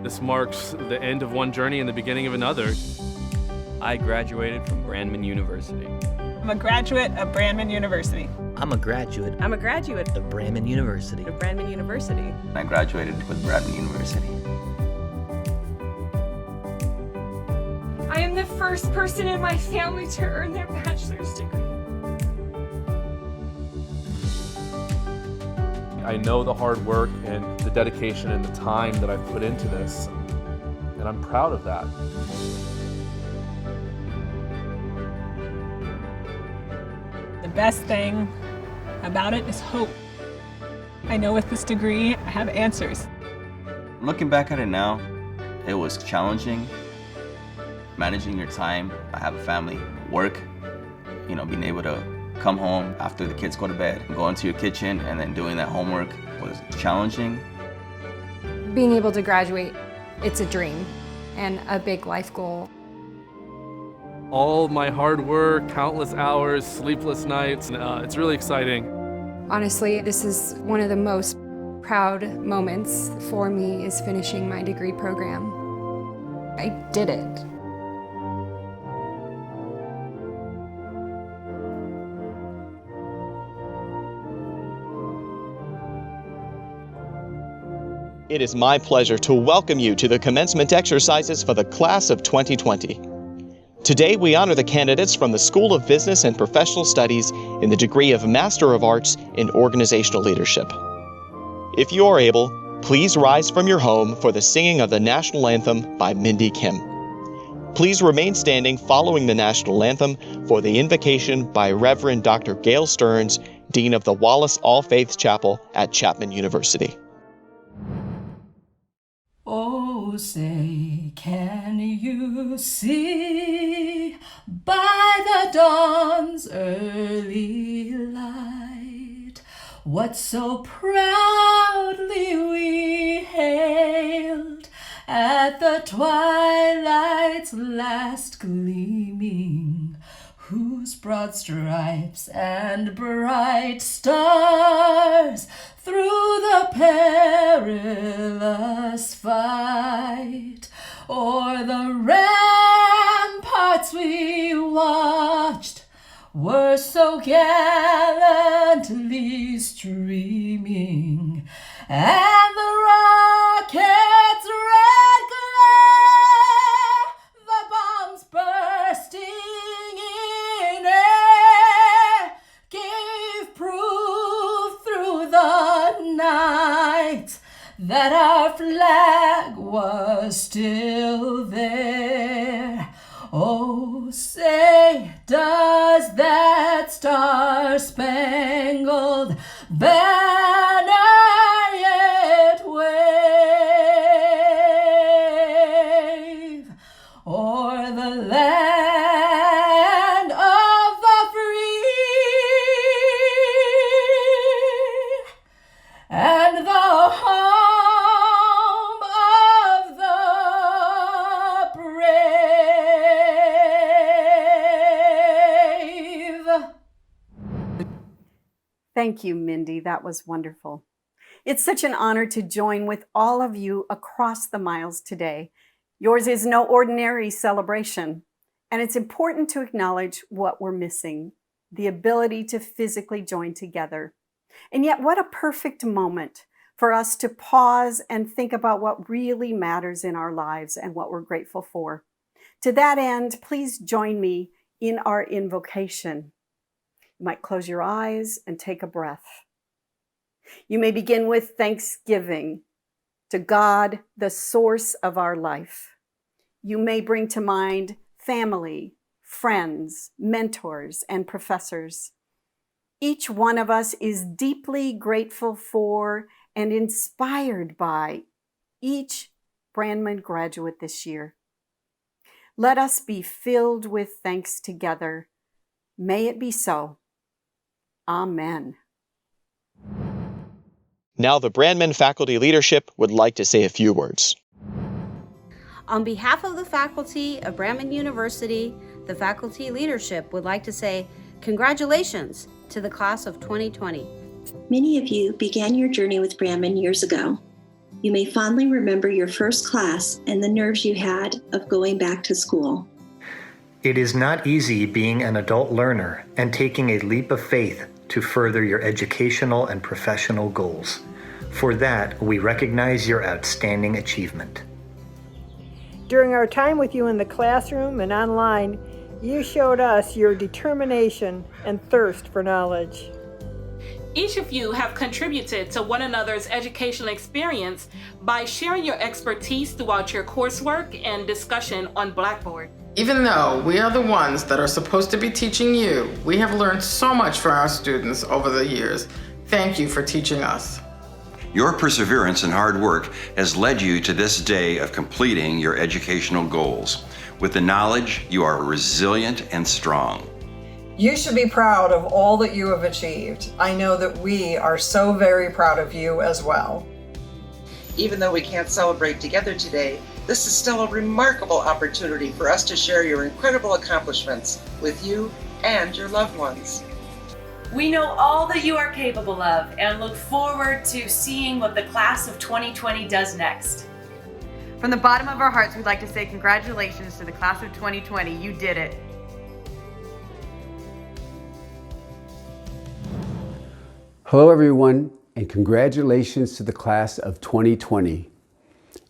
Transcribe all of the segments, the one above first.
This marks the end of one journey and the beginning of another. I graduated from Brandman University. I'm a graduate of Brandman University. I'm a graduate I'm a graduate of Brandman University. of Brandman University. I graduated with Brandman University. I am the first person in my family to earn their bachelor's degree. I know the hard work and the dedication and the time that I've put into this, and I'm proud of that. The best thing about it is hope. I know with this degree, I have answers. Looking back at it now, it was challenging. Managing your time, I have a family, work, being able to come home after the kids go to bed, go into your kitchen, and then doing that homework was challenging. Being able to graduate, it's a dream and a big life goal. All my hard work, countless hours, sleepless nights, it's really exciting. Honestly, this is one of the most proud moments for me is finishing my degree program. I did it. It is my pleasure to welcome you to the commencement exercises for the class of 2020. Today, we honor the candidates from the School of Business and Professional Studies in the degree of Master of Arts in Organizational Leadership. If you are able, please rise from your home for the singing of the National Anthem by Mindy Kim. Please remain standing following the National Anthem for the invocation by Reverend Dr. Gail Stearns, Dean of the Wallace All Faiths Chapel at Chapman University. Oh, say, can you see by the dawn's early light what so proudly we hailed at the twilight's last gleaming, whose broad stripes and bright stars through the perilous fight o'er the ramparts we watched were so gallantly streaming, and the rocket's red glare, the bombs bursting in air, gave proof through the night that our flag was still there. Oh, say, does that star-spangled banner yet wave o'er the land of the free and the home of the brave? Thank you, Mindy. That was wonderful. It's such an honor to join with all of you across the miles today. Yours is no ordinary celebration, and it's important to acknowledge what we're missing, the ability to physically join together. And yet, what a perfect moment for us to pause and think about what really matters in our lives and what we're grateful for. To that end, please join me in our invocation. You might close your eyes and take a breath. You may begin with thanksgiving to God, the source of our life. You may bring to mind family, friends, mentors, and professors. Each one of us is deeply grateful for and inspired by each Brandman graduate this year. Let us be filled with thanks together. May it be so. Amen. Now the Brandman faculty leadership would like to say a few words. On behalf of the faculty of Brandman University, the faculty leadership would like to say congratulations to the class of 2020. Many of you began your journey with Brandman years ago. You may fondly remember your first class and the nerves you had of going back to school. It is not easy being an adult learner and taking a leap of faith to further your educational and professional goals. For that, we recognize your outstanding achievement. During our time with you in the classroom and online, you showed us your determination and thirst for knowledge. Each of you have contributed to one another's educational experience by sharing your expertise throughout your coursework and discussion on Blackboard. Even though we are the ones that are supposed to be teaching you, we have learned so much from our students over the years. Thank you for teaching us. Your perseverance and hard work has led you to this day of completing your educational goals. With the knowledge, you are resilient and strong. You should be proud of all that you have achieved. I know that we are so very proud of you as well. Even though we can't celebrate together today, this is still a remarkable opportunity for us to share your incredible accomplishments with you and your loved ones. We know all that you are capable of and look forward to seeing what the class of 2020 does next. From the bottom of our hearts, we'd like to say congratulations to the class of 2020. You did it. Hello everyone, and congratulations to the class of 2020.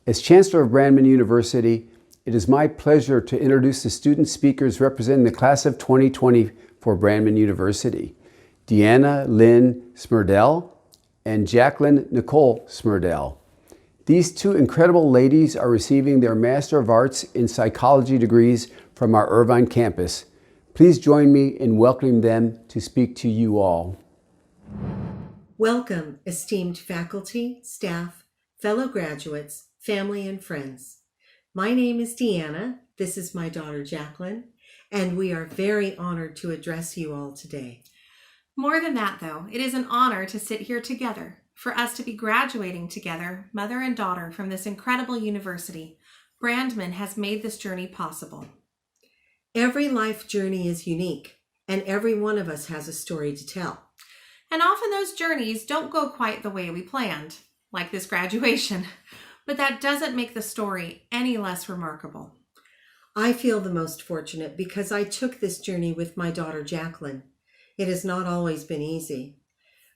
As Chancellor of Brandman University, it is my pleasure to introduce the student speakers representing the class of 2020 for Brandman University, Deanna Lynn Smerdell and Jacqueline Nicole Smerdell. These two incredible ladies are receiving their Master of Arts in Psychology degrees from our Irvine campus. Please join me in welcoming them to speak to you all. Welcome, esteemed faculty, staff, fellow graduates, family, and friends. My name is Deanna, this is my daughter Jacqueline, and we are very honored to address you all today. More than that, though, it is an honor to sit here together, for us to be graduating together, mother and daughter, from this incredible university. Brandman has made this journey possible. Every life journey is unique, and every one of us has a story to tell. And often those journeys don't go quite the way we planned, like this graduation, but that doesn't make the story any less remarkable. I feel the most fortunate because I took this journey with my daughter Jacqueline. It has not always been easy.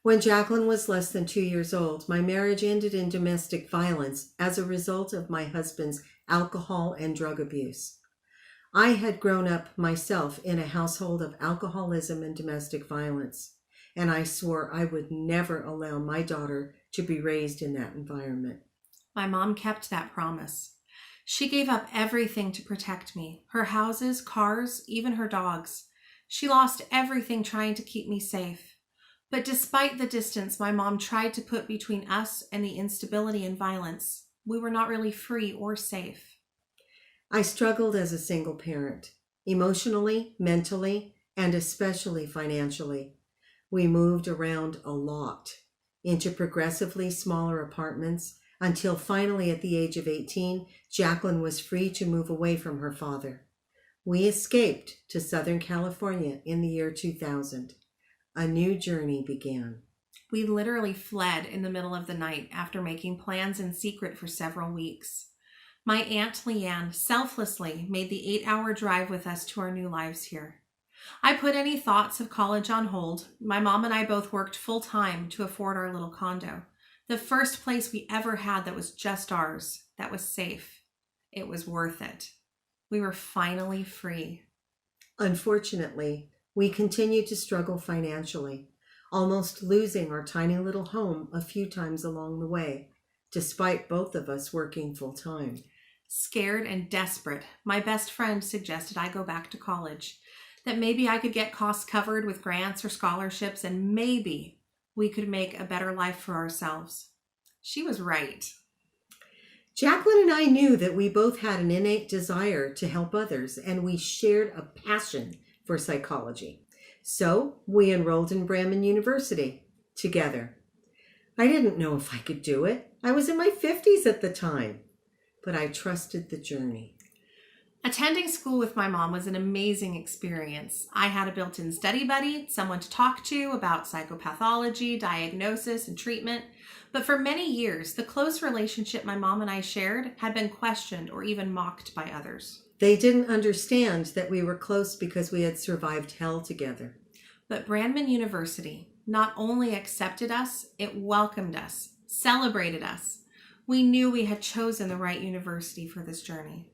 When Jacqueline was less than 2 years old, my marriage ended in domestic violence as a result of my husband's alcohol and drug abuse. I had grown up myself in a household of alcoholism and domestic violence, and I swore I would never allow my daughter to be raised in that environment. My mom kept that promise. She gave up everything to protect me, her houses, cars, even her dogs. She lost everything trying to keep me safe. But despite the distance my mom tried to put between us and the instability and violence, we were not really free or safe. I struggled as a single parent, emotionally, mentally, and especially financially. We moved around a lot, into progressively smaller apartments, until finally at the age of 18, Jacqueline was free to move away from her father. We escaped to Southern California in the year 2000. A new journey began. We literally fled in the middle of the night after making plans in secret for several weeks. My Aunt Leanne selflessly made the 8-hour drive with us to our new lives here. I put any thoughts of college on hold. My mom and I both worked full-time to afford our little condo. The first place we ever had that was just ours, that was safe. It was worth it. We were finally free. Unfortunately, we continued to struggle financially, almost losing our tiny little home a few times along the way, despite both of us working full-time. Scared and desperate, my best friend suggested I go back to college, that maybe I could get costs covered with grants or scholarships, and maybe we could make a better life for ourselves. She was right. Jacqueline and I knew that we both had an innate desire to help others, and we shared a passion for psychology. So we enrolled in Brandman University together. I didn't know if I could do it. I was in my 50s at the time, but I trusted the journey. Attending school with my mom was an amazing experience. I had a built-in study buddy, someone to talk to about psychopathology, diagnosis, and treatment. But for many years, the close relationship my mom and I shared had been questioned or even mocked by others. They didn't understand that we were close because we had survived hell together. But Brandman University not only accepted us, it welcomed us, celebrated us. We knew we had chosen the right university for this journey.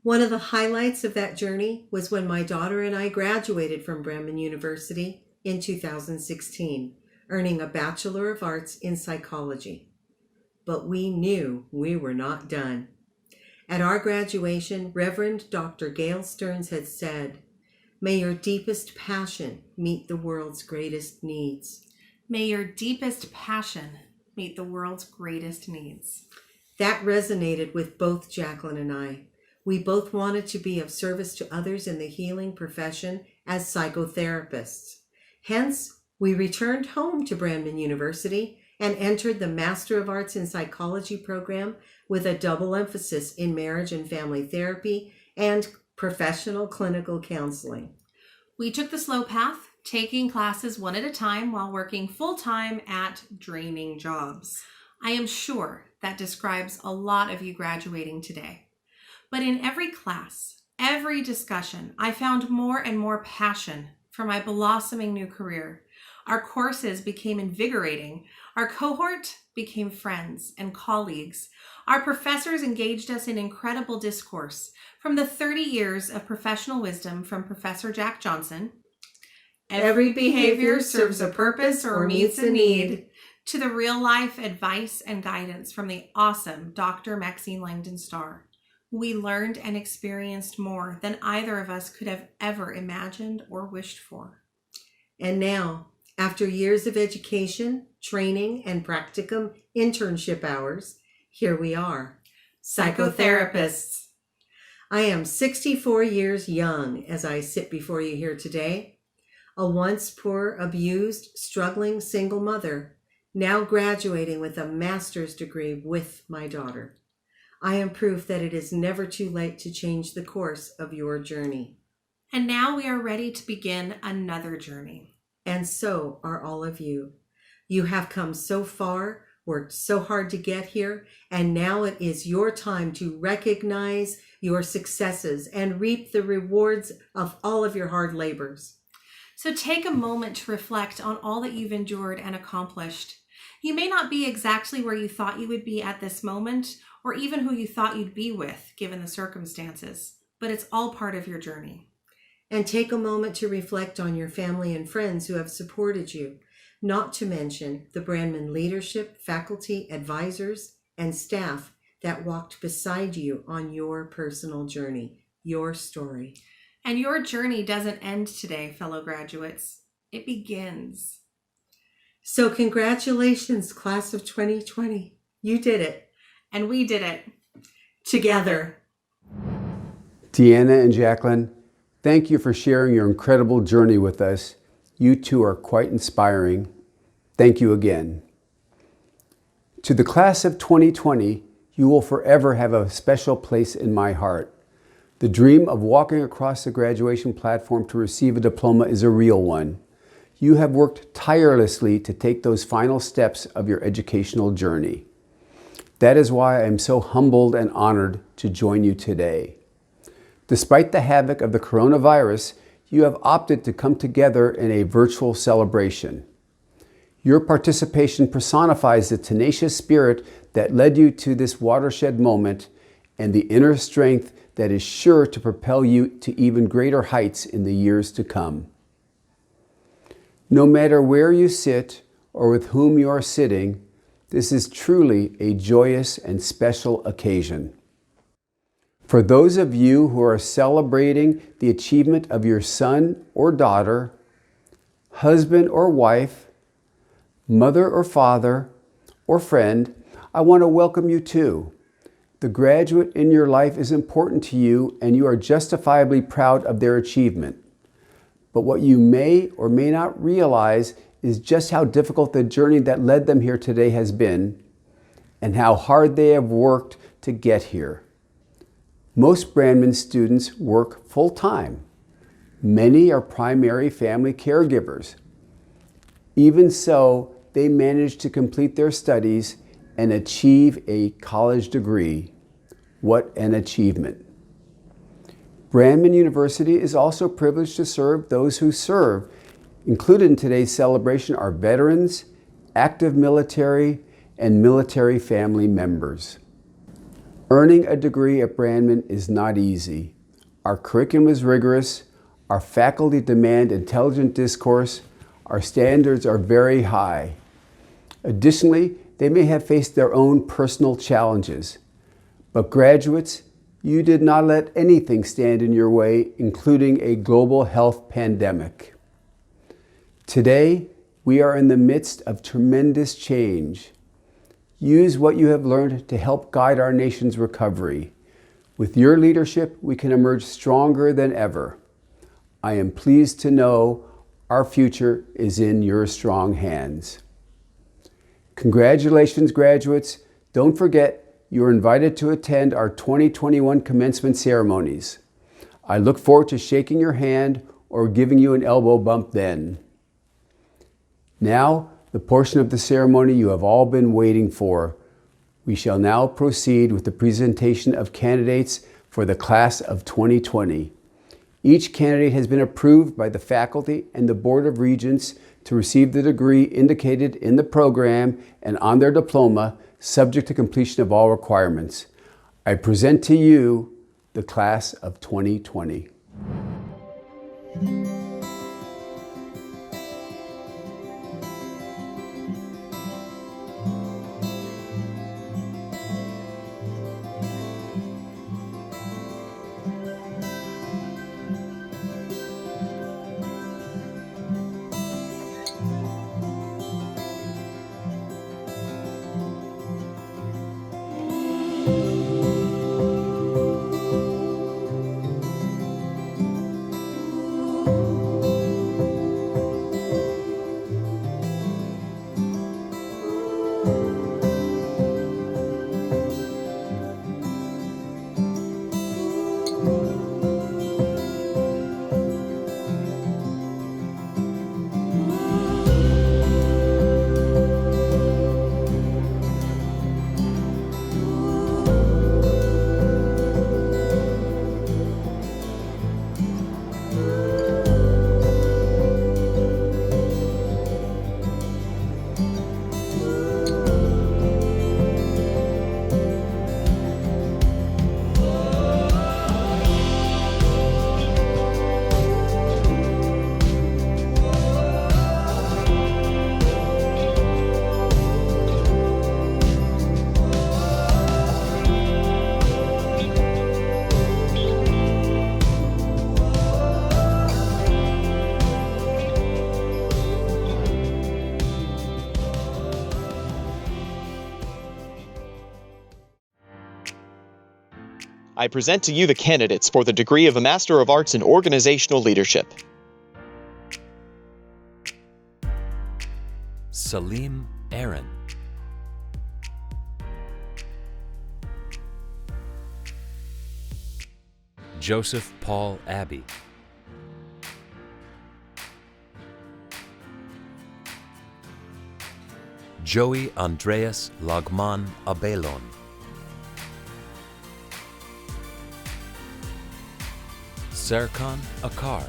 One of the highlights of that journey was when my daughter and I graduated from Brandman University in 2016, earning a Bachelor of Arts in Psychology. But we knew we were not done. At our graduation, Reverend Dr. Gail Stearns had said, "May your deepest passion meet the world's greatest needs." May your deepest passion meet the world's greatest needs. That resonated with both Jacqueline and I. We both wanted to be of service to others in the healing profession as psychotherapists. Hence, we returned home to Brandman University and entered the Master of Arts in Psychology program with a double emphasis in marriage and family therapy and professional clinical counseling. We took the slow path, taking classes one at a time while working full-time at draining jobs. I am sure that describes a lot of you graduating today. But in every class, every discussion, I found more and more passion for my blossoming new career. Our courses became invigorating. Our cohort became friends and colleagues. Our professors engaged us in incredible discourse, from the 30 years of professional wisdom from Professor Jack Johnson, "Every behavior serves a purpose or meets a need," to the real-life advice and guidance from the awesome Dr. Maxine Langdon Starr. We learned and experienced more than either of us could have ever imagined or wished for. And now, after years of education, training, and practicum internship hours, here we are, psychotherapists. I am 64 years young as I sit before you here today, a once poor, abused, struggling single mother, now graduating with a master's degree with my daughter. I am proof that it is never too late to change the course of your journey. And now we are ready to begin another journey. And so are all of you. You have come so far, worked so hard to get here, and now it is your time to recognize your successes and reap the rewards of all of your hard labors. So take a moment to reflect on all that you've endured and accomplished. You may not be exactly where you thought you would be at this moment, or even who you thought you'd be with, given the circumstances, but it's all part of your journey. And take a moment to reflect on your family and friends who have supported you, not to mention the Brandman leadership, faculty, advisors, and staff that walked beside you on your personal journey, your story. And your journey doesn't end today, fellow graduates. It begins. So congratulations, class of 2020. You did it. And we did it. Together. Deanna and Jacqueline, thank you for sharing your incredible journey with us. You two are quite inspiring. Thank you again. To the class of 2020, you will forever have a special place in my heart. The dream of walking across the graduation platform to receive a diploma is a real one. You have worked tirelessly to take those final steps of your educational journey. That is why I am so humbled and honored to join you today. Despite the havoc of the coronavirus, you have opted to come together in a virtual celebration. Your participation personifies the tenacious spirit that led you to this watershed moment and the inner strength that is sure to propel you to even greater heights in the years to come. No matter where you sit or with whom you are sitting, this is truly a joyous and special occasion. For those of you who are celebrating the achievement of your son or daughter, husband or wife, mother or father, or friend, I want to welcome you too. The graduate in your life is important to you and you are justifiably proud of their achievement. But what you may or may not realize is just how difficult the journey that led them here today has been and how hard they have worked to get here. Most Brandman students work full-time. Many are primary family caregivers. Even so, they manage to complete their studies and achieve a college degree. What an achievement. Brandman University is also privileged to serve those who serve. Included in today's celebration are veterans, active military, and military family members. Earning a degree at Brandman is not easy. Our curriculum is rigorous, our faculty demand intelligent discourse, our standards are very high. Additionally, they may have faced their own personal challenges. But graduates, you did not let anything stand in your way, including a global health pandemic. Today, we are in the midst of tremendous change. Use what you have learned to help guide our nation's recovery. With your leadership, we can emerge stronger than ever. I am pleased to know our future is in your strong hands. Congratulations, graduates. Don't forget, you are invited to attend our 2021 commencement ceremonies. I look forward to shaking your hand or giving you an elbow bump then. Now, the portion of the ceremony you have all been waiting for. We shall now proceed with the presentation of candidates for the class of 2020. Each candidate has been approved by the faculty and the Board of Regents to receive the degree indicated in the program and on their diploma, subject to completion of all requirements. I present to you the class of 2020. I present to you the candidates for the degree of a Master of Arts in Organizational Leadership. Salim Aaron. Joseph Paul Abbey. Joey Andreas Lagman Abelon. Serkan Akar.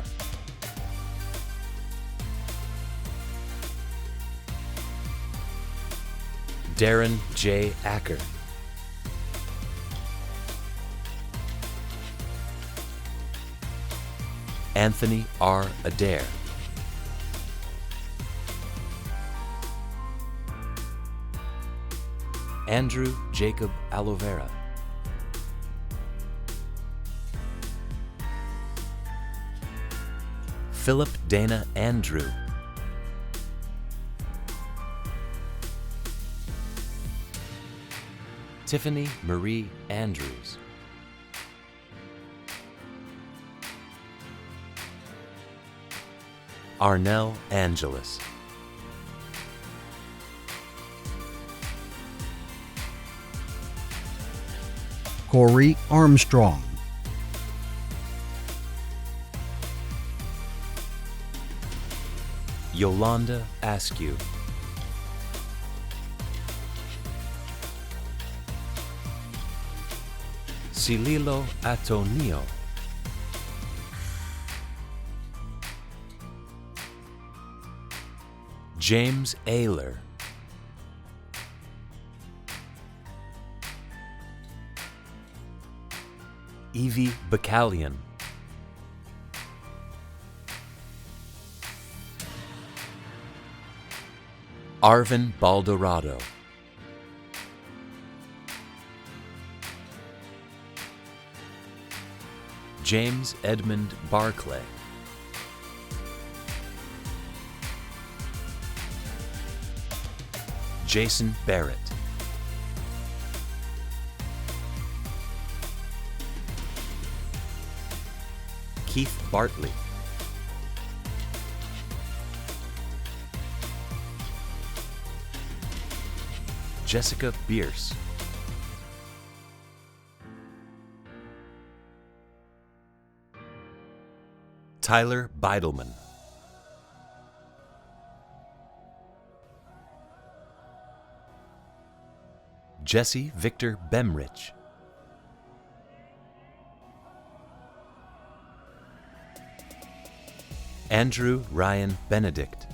Darren J. Acker. Anthony R. Adair. Andrew Jacob Alovera. Philip Dana Andrew. Tiffany Marie Andrews. Arnell Angeles. Corey Armstrong. Yolanda Askew. Sililo Atonio. James Ayler. Evie Bacallion. Arvin Baldorado. James Edmund Barclay. Jason Barrett. Keith Bartley. Jessica Bierce. Tyler Beidelman. Jesse Victor Bemrich. Andrew Ryan Benedict.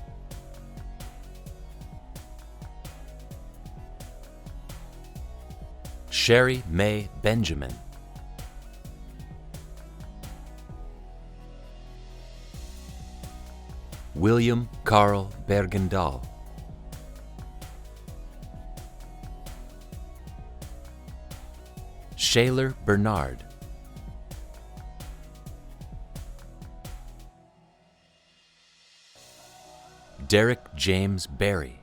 Sherry May Benjamin. William Carl Bergendahl. Shaler Bernard. Derek James Berry.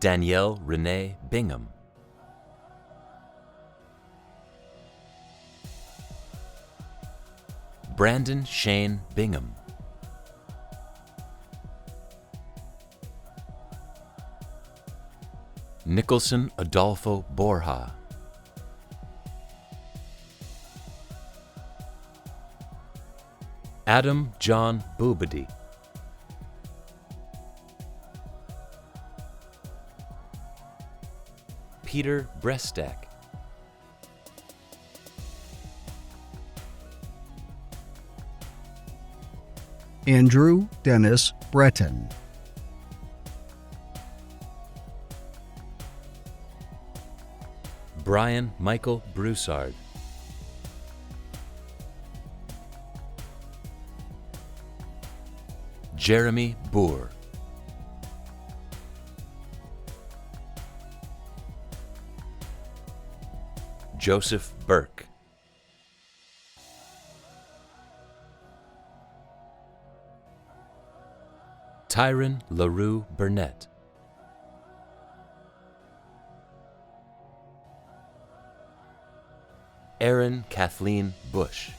Danielle Renee Bingham. Brandon Shane Bingham. Nicholson Adolfo Borja. Adam John Boobady. Peter Brestack. Andrew Dennis Breton. Brian Michael Broussard. Jeremy Boer. Joseph Burke. Tyron LaRue Burnett. Erin Kathleen Bush.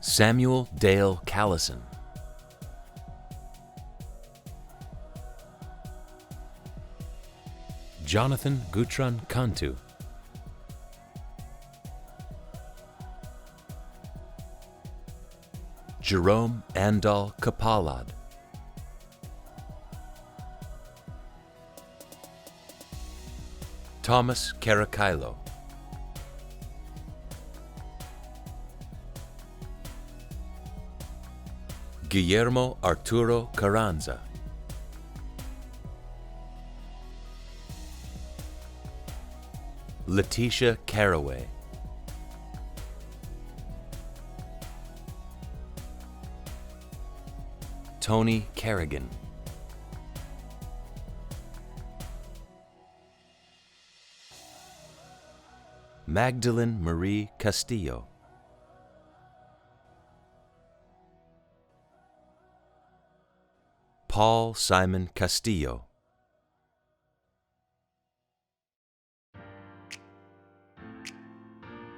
Samuel Dale Callison. Jonathan Gutron Cantu. Jerome Andal Kapalad. Thomas Caracilo. Guillermo Arturo Carranza. Letitia Caraway. Tony Kerrigan. Magdalene Marie Castillo. Paul Simon Castillo.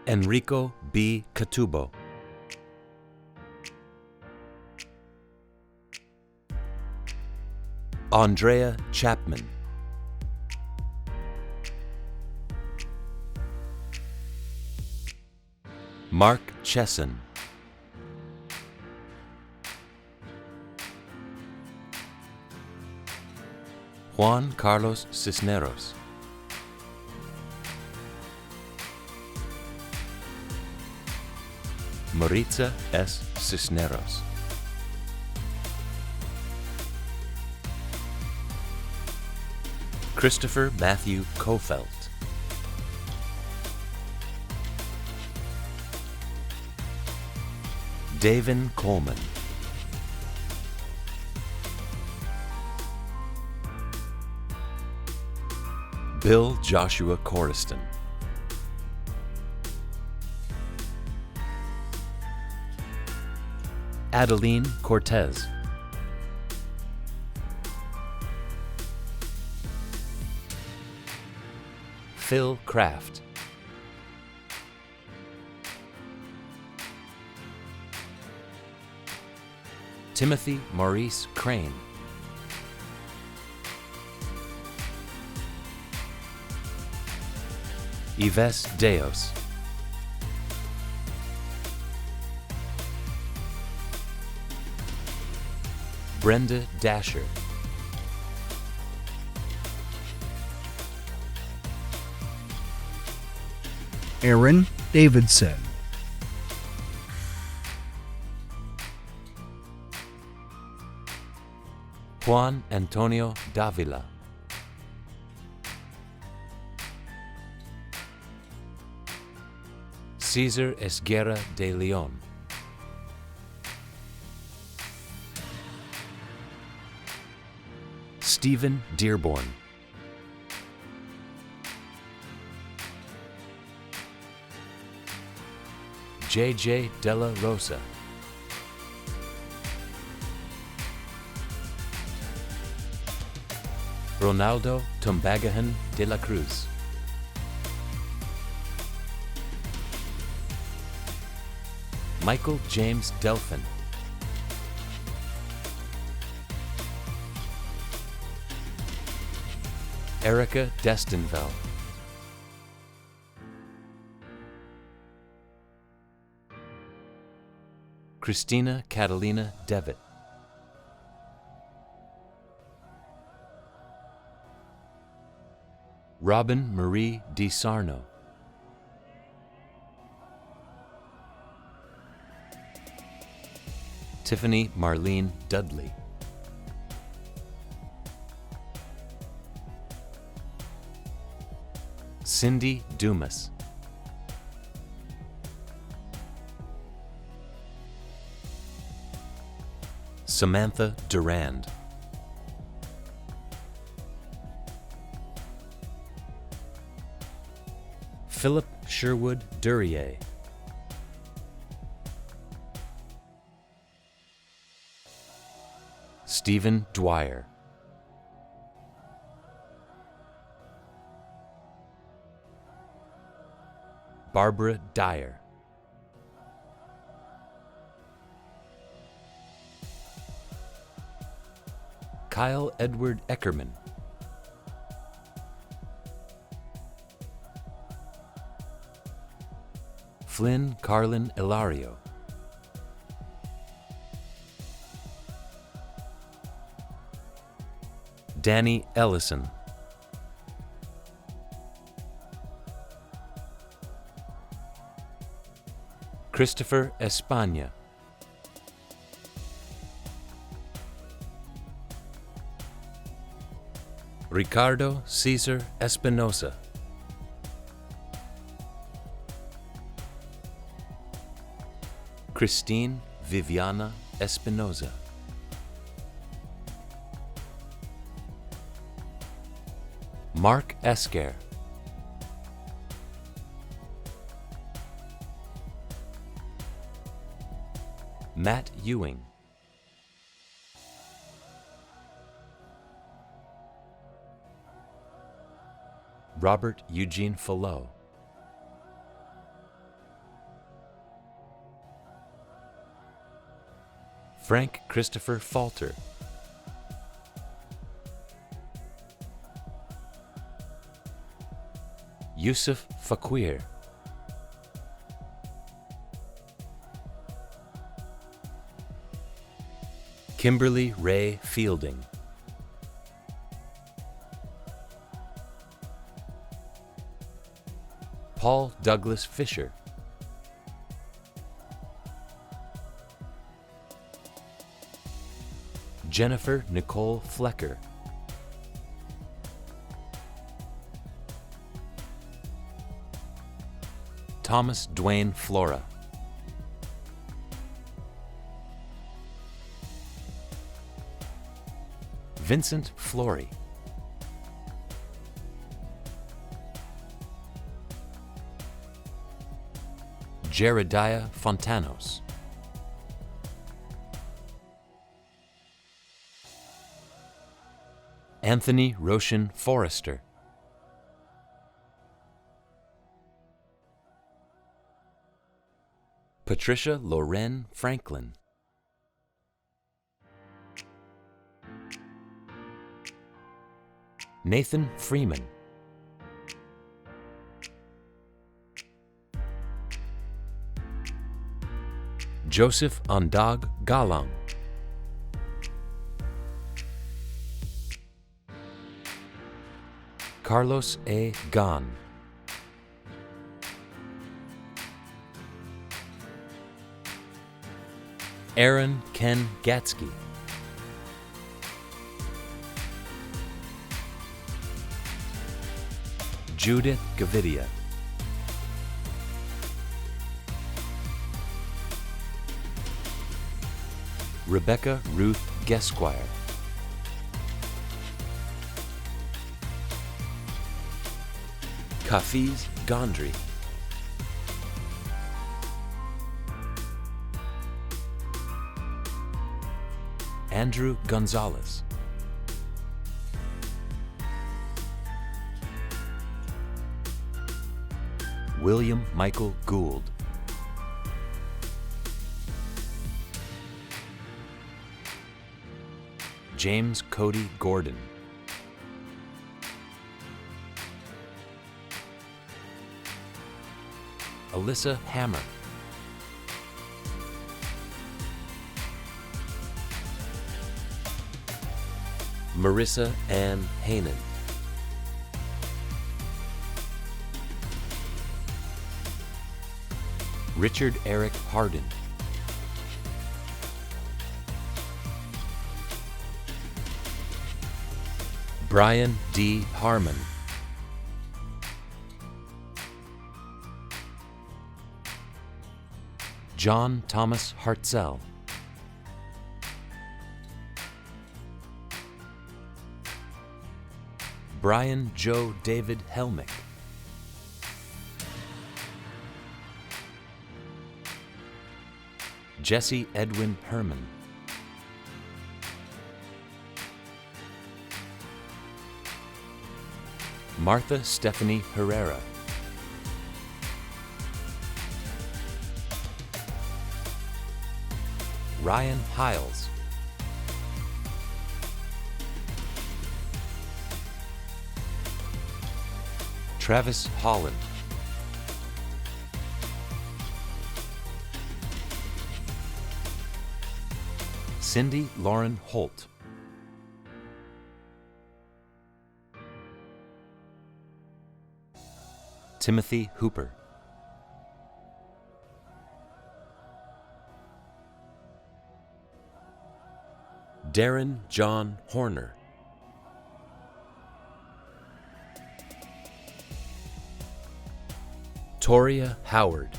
Enrico B. Catubo. Andrea Chapman. Mark Chesson, Juan Carlos Cisneros, Maritza S. Cisneros, Christopher Matthew Kofelt, Davin Coleman, Bill Joshua Coriston, Adeline Cortez, Phil Kraft, Timothy Maurice Crane, Yves Deos, Brenda Dasher, Aaron Davidson, Juan Antonio Davila, Cesar Esguerra de Leon, Stephen Dearborn, J.J. Della Rosa, Ronaldo Tombagahan de la Cruz, Michael James Delphin, Erica Destinville, Christina Catalina Devitt, Robin Marie DiSarno, Tiffany Marlene Dudley, Cindy Dumas, Samantha Durand, Philip Sherwood Durier, Stephen Dwyer, Barbara Dyer, Kyle Edward Eckerman, Flynn Carlin Ilario, Danny Ellison, Christopher Espana, Ricardo Cesar Espinosa, Christine Viviana Espinoza, Mark Esker, Matt Ewing, Robert Eugene Fallot, Frank Christopher Falter, Yusuf Fakir, Kimberly Ray Fielding. Paul Douglas Fisher. Jennifer Nicole Flecker. Thomas Dwayne Flora. Vincent Flory. Jerediah Fontanos. Anthony Roshan Forrester. Patricia Loren Franklin. Nathan Freeman. Joseph Ondag Galang. Carlos A. Gan. Aaron Ken Gatsky. Judith Gavidia. Rebecca Ruth Gesquire. Kafiz Gondry. Andrew Gonzalez. William Michael Gould. James Cody Gordon. Alyssa Hammer. Marissa Ann Hainan. Richard Eric Hardin. Brian D. Harmon. John Thomas Hartzell. Brian Joe David Helmick. Jesse Edwin Herman. Martha Stephanie Herrera. Ryan Hiles. Travis Holland. Cindy Lauren Holt. Timothy Hooper. Darren John Horner. Toria Howard.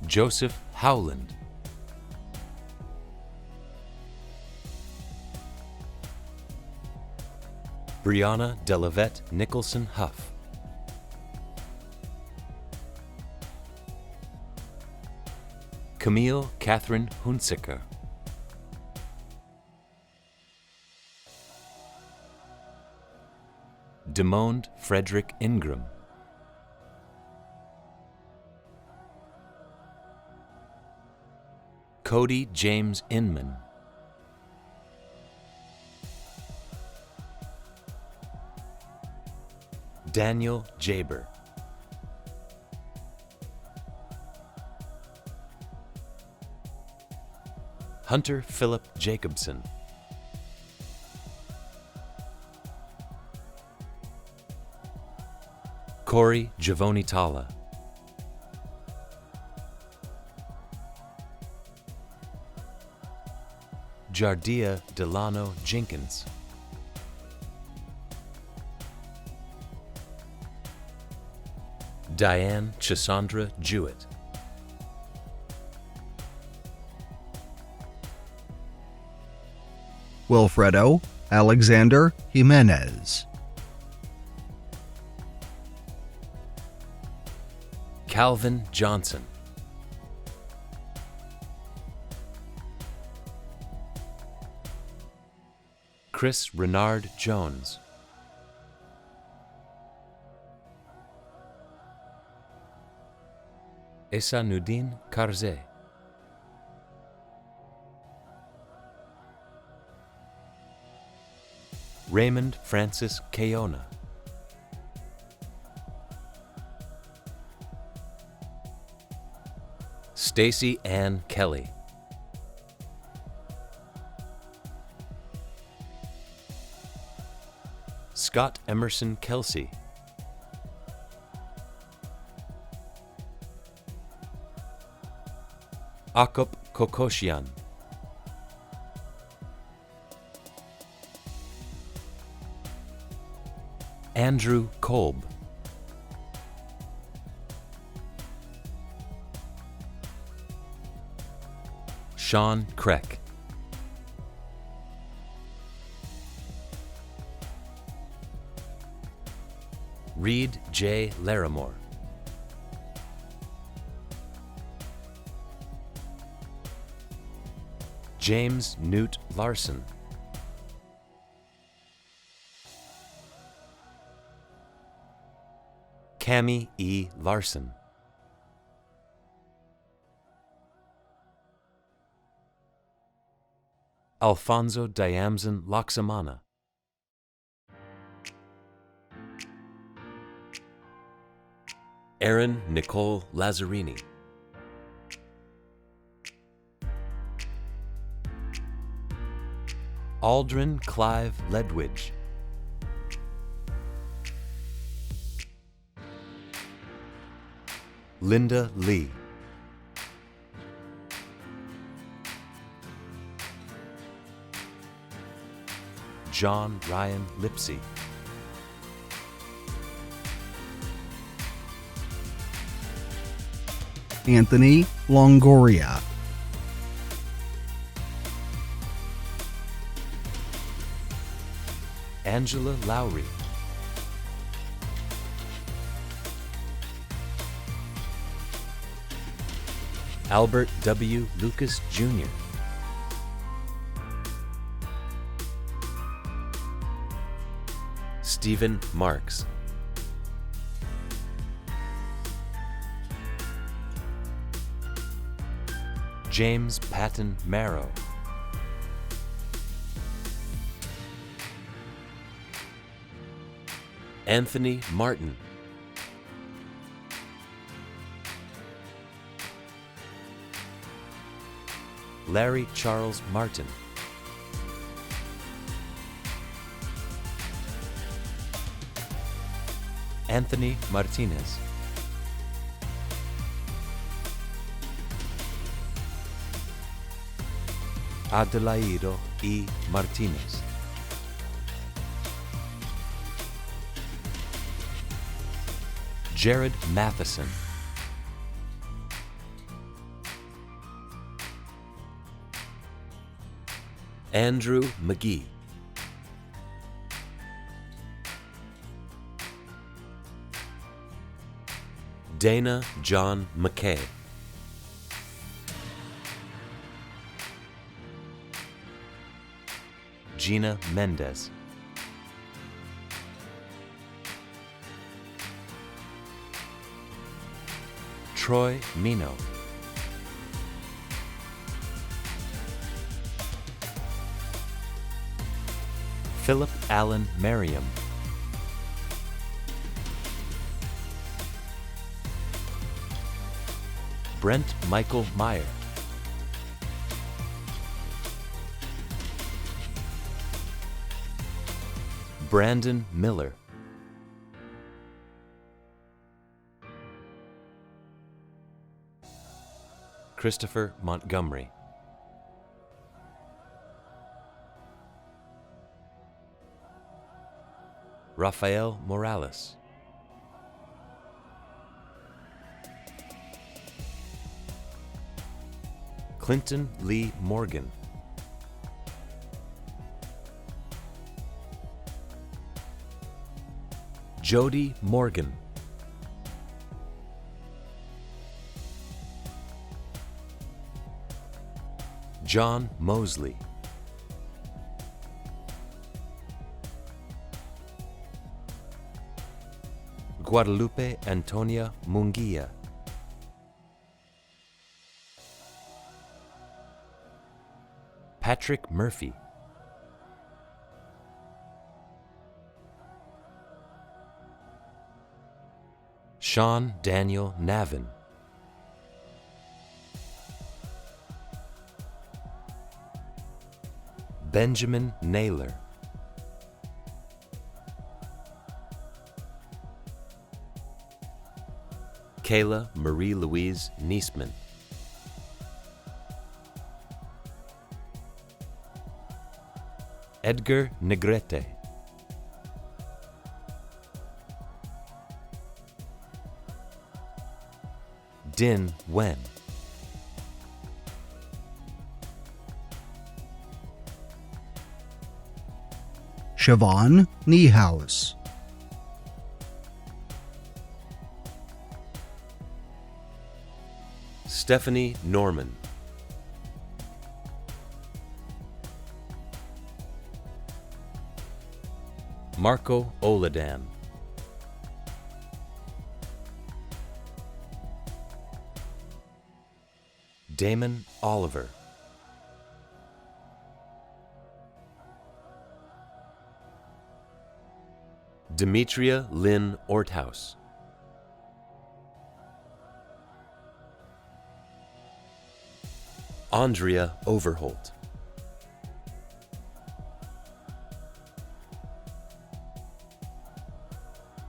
Joseph Howland. Brianna Delavette Nicholson Huff. Camille Catherine Hunziker. Demond Frederick Ingram. Cody James Inman. Daniel Jaber. Hunter Philip Jacobson. Corey Javonitala. Jardia Delano Jenkins. Diane Chisandra Jewett. Wilfredo Alexander Jimenez. Calvin Johnson. Chris Renard Jones. Esanuddin Karzeh. Raymond Francis Keona. Stacy Ann Kelly. Scott Emerson Kelsey. Akop Kokoshian. Andrew Kolb. Sean Kreck. Reed J. Larimore. James Newt Larson. Cami E. Larson. Alfonso Diamzon Laksamana. Erin Nicole Lazzarini. Aldrin Clive Ledwidge. Linda Lee. John Ryan Lipsey. Anthony Longoria. Angela Lowry. Albert W. Lucas Jr. Stephen Marks. James Patton Marrow. Anthony Martin. Larry Charles Martin. Anthony Martinez. Adelaido E. Martinez. Jared Matheson. Andrew McGee. Dana John McKay. Gina Mendez. Troy Mino. Philip Allen Merriam. Brent Michael Meyer. Brandon Miller, Christopher Montgomery, Rafael Morales, Clinton Lee Morgan, Jody Morgan, John Mosley, Guadalupe Antonia Munguia, Patrick Murphy, Sean Daniel Navin, Benjamin Naylor, Kayla Marie Louise Niesman, Edgar Negrete, Din Wen, Siobhan Niehaus, Stephanie Norman, Marco Oladan, Damon Oliver, Demetria Lynn Orthouse, Andrea Overholt,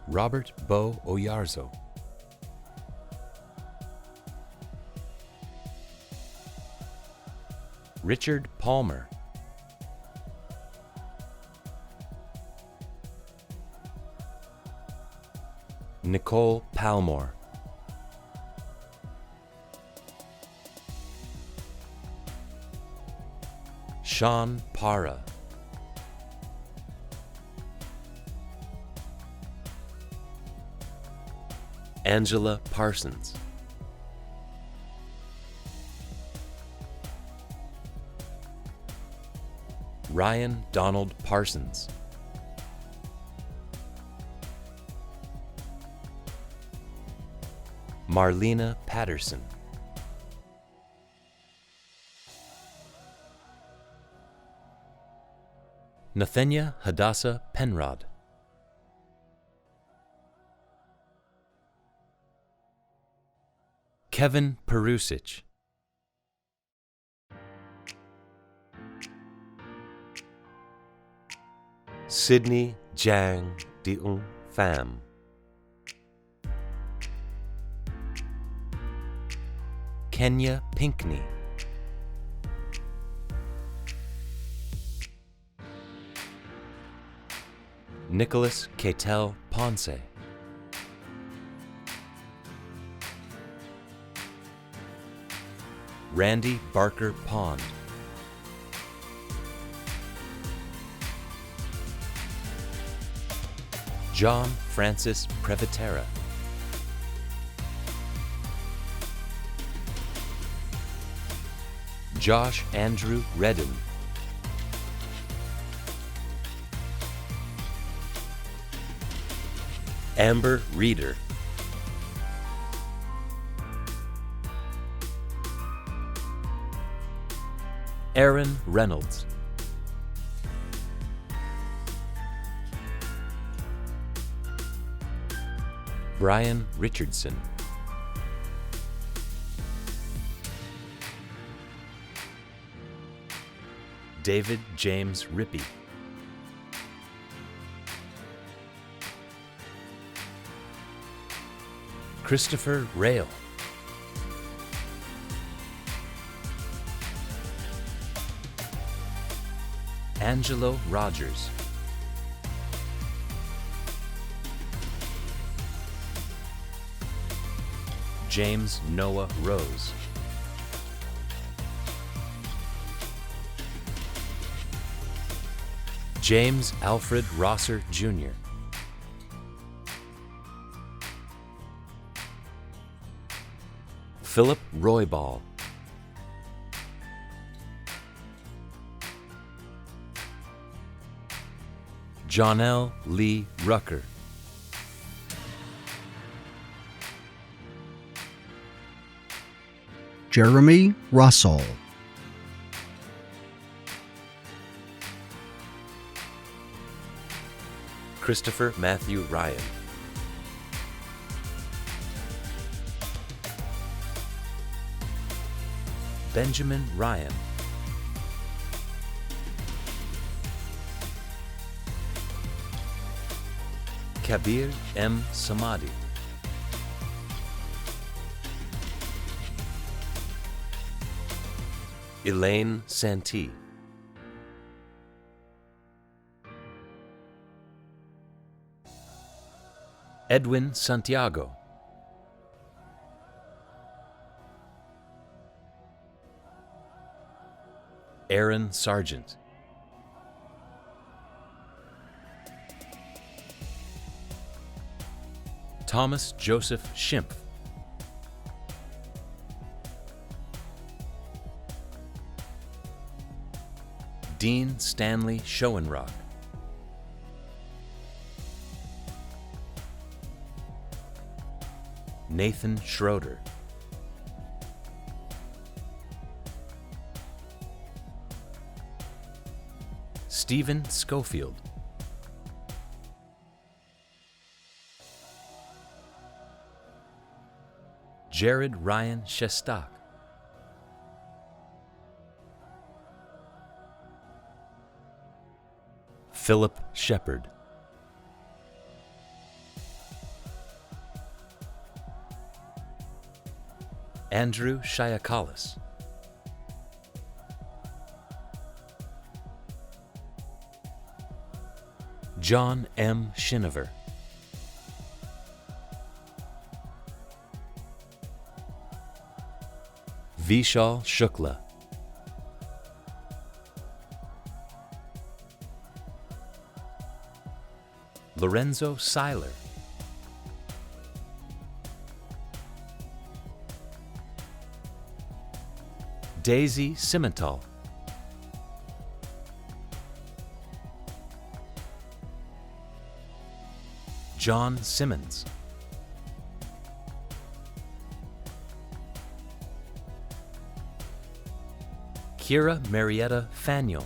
Robert Bo Oyarzo, Richard Palmer, Nicole Palmore, Sean Para, Angela Parsons, Ryan Donald Parsons, Marlena Patterson, Nathania Hadassah Penrod, Kevin Perusic, Sydney Jang Diung Pham, Kenya Pinkney, Nicholas Catel Ponce, Randy Barker Pond, John Francis Previtera, Josh Andrew Redden, Amber Reeder, Aaron Reynolds, Brian Richardson, David James Rippey, Christopher Rail, Angelo Rogers, James Noah Rose, James Alfred Rosser Jr., Philip Royball, Jonelle Lee Rucker, Jeremy Russell, Christopher Matthew Ryan, Benjamin Ryan, Kabir M. Samadi, Elaine Santee, Edwin Santiago, Aaron Sargent, Thomas Joseph Schimpf, Dean Stanley Schoenrock, Nathan Schroeder, Stephen Schofield, Jared Ryan Shestak, Philip Shepard, Andrew Shiakalis, John M. Shinover, Vishal Shukla, Lorenzo Seiler, Daisy Simmental, John Simmons, Kira Marietta Faneuil,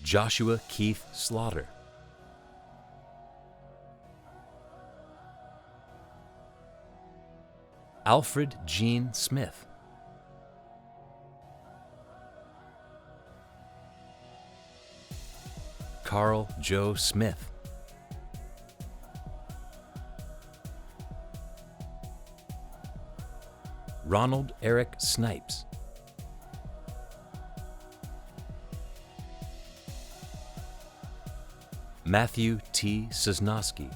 Joshua Keith Slaughter, Alfred Gene Smith, Carl Joe Smith, Ronald Eric Snipes, Matthew T. Sosnowski,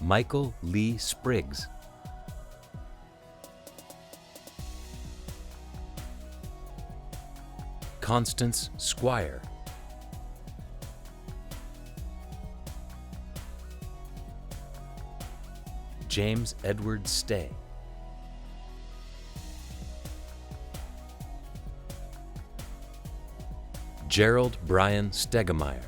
Michael Lee Spriggs, Constance Squire, James Edward Stay, Gerald Brian Stegemeyer,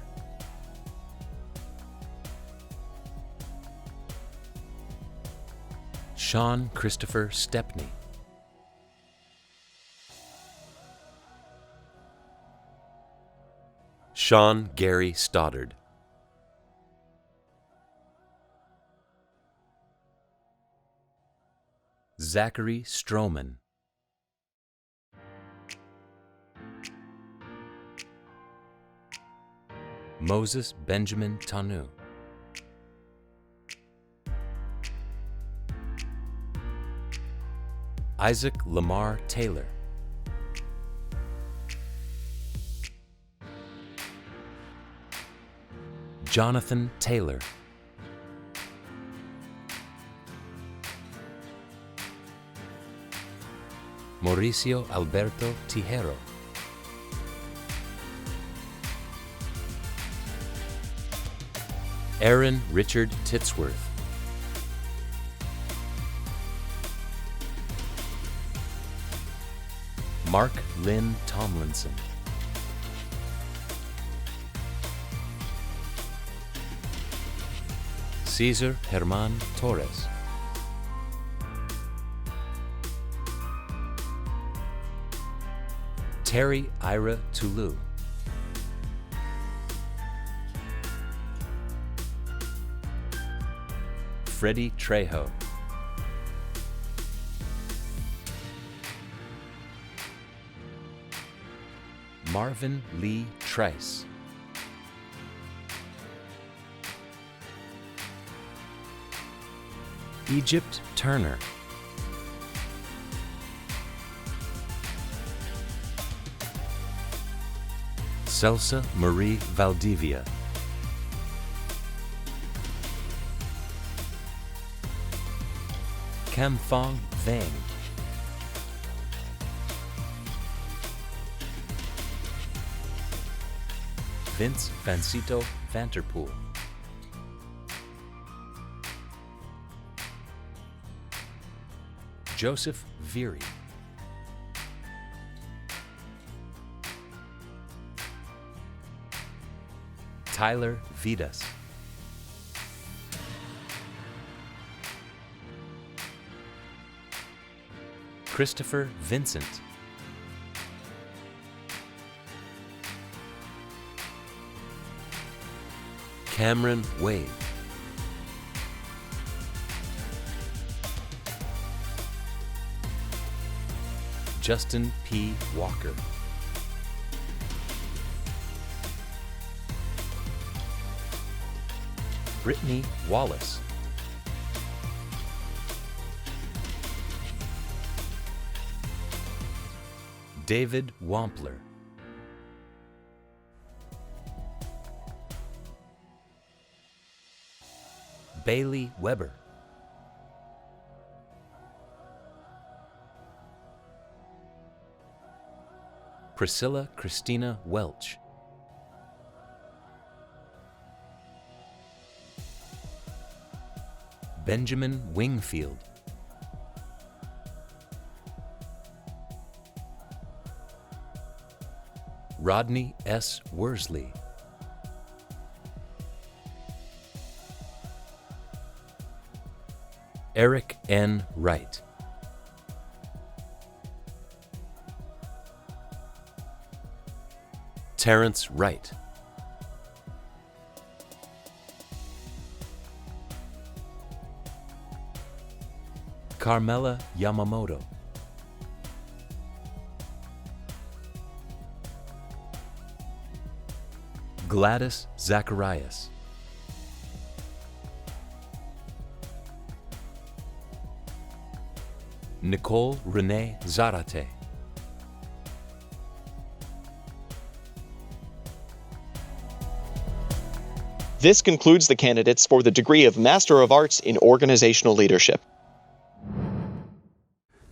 Sean Christopher Stepney, Sean Gary Stoddard, Zachary Stroman, Moses Benjamin Tanu. Isaac Lamar Taylor. Jonathan Taylor. Mauricio Alberto Tijero. Aaron Richard Titsworth. Mark Lynn Tomlinson. Cesar Herman Torres. Terry Ira Tulu. Freddie Trejo. Marvin Lee Trice. Egypt Turner. Celsa Marie Valdivia. Kem Fong Vang. Vince Vancito Vanterpool. Joseph Veery. Tyler Vidas. Christopher Vincent. Cameron Wade. Justin P. Walker. Brittany Wallace. David Wampler. Bailey Weber. Priscilla Christina Welch. Benjamin Wingfield. Rodney S. Worsley. Eric N. Wright. Terrence Wright. Carmela Yamamoto. Gladys Zacharias. Nicole Renee Zarate. This concludes the candidates for the degree of Master of Arts in Organizational Leadership.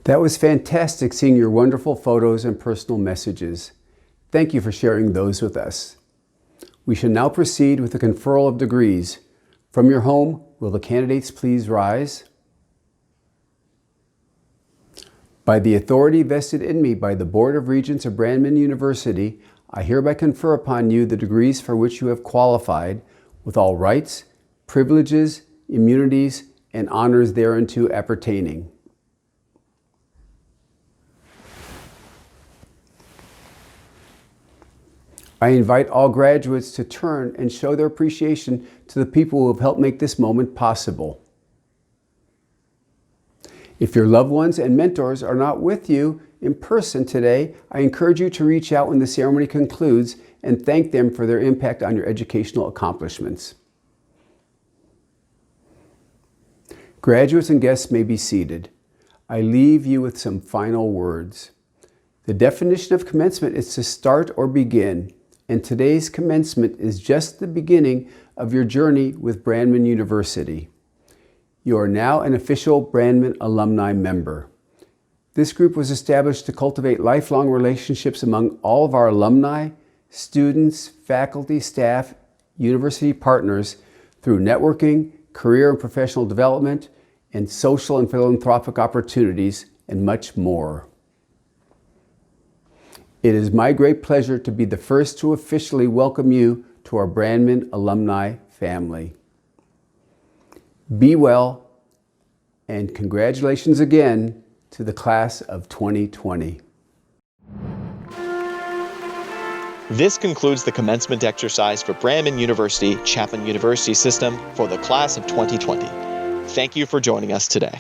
That was fantastic seeing your wonderful photos and personal messages. Thank you for sharing those with us. We shall now proceed with the conferral of degrees. From your home, will the candidates please rise? By the authority vested in me by the Board of Regents of Brandman University, I hereby confer upon you the degrees for which you have qualified, with all rights, privileges, immunities, and honors thereunto appertaining. I invite all graduates to turn and show their appreciation to the people who have helped make this moment possible. If your loved ones and mentors are not with you, in person today, I encourage you to reach out when the ceremony concludes and thank them for their impact on your educational accomplishments. Graduates and guests may be seated. I leave you with some final words. The definition of commencement is to start or begin, and today's commencement is just the beginning of your journey with Brandman University. You are now an official Brandman alumni member. This group was established to cultivate lifelong relationships among all of our alumni, students, faculty, staff, university partners through networking, career and professional development, and social and philanthropic opportunities, and much more. It is my great pleasure to be the first to officially welcome you to our Brandman alumni family. Be well, and congratulations again to the class of 2020. This concludes the commencement exercise for Brandman University, Chapman University System for the class of 2020. Thank you for joining us today.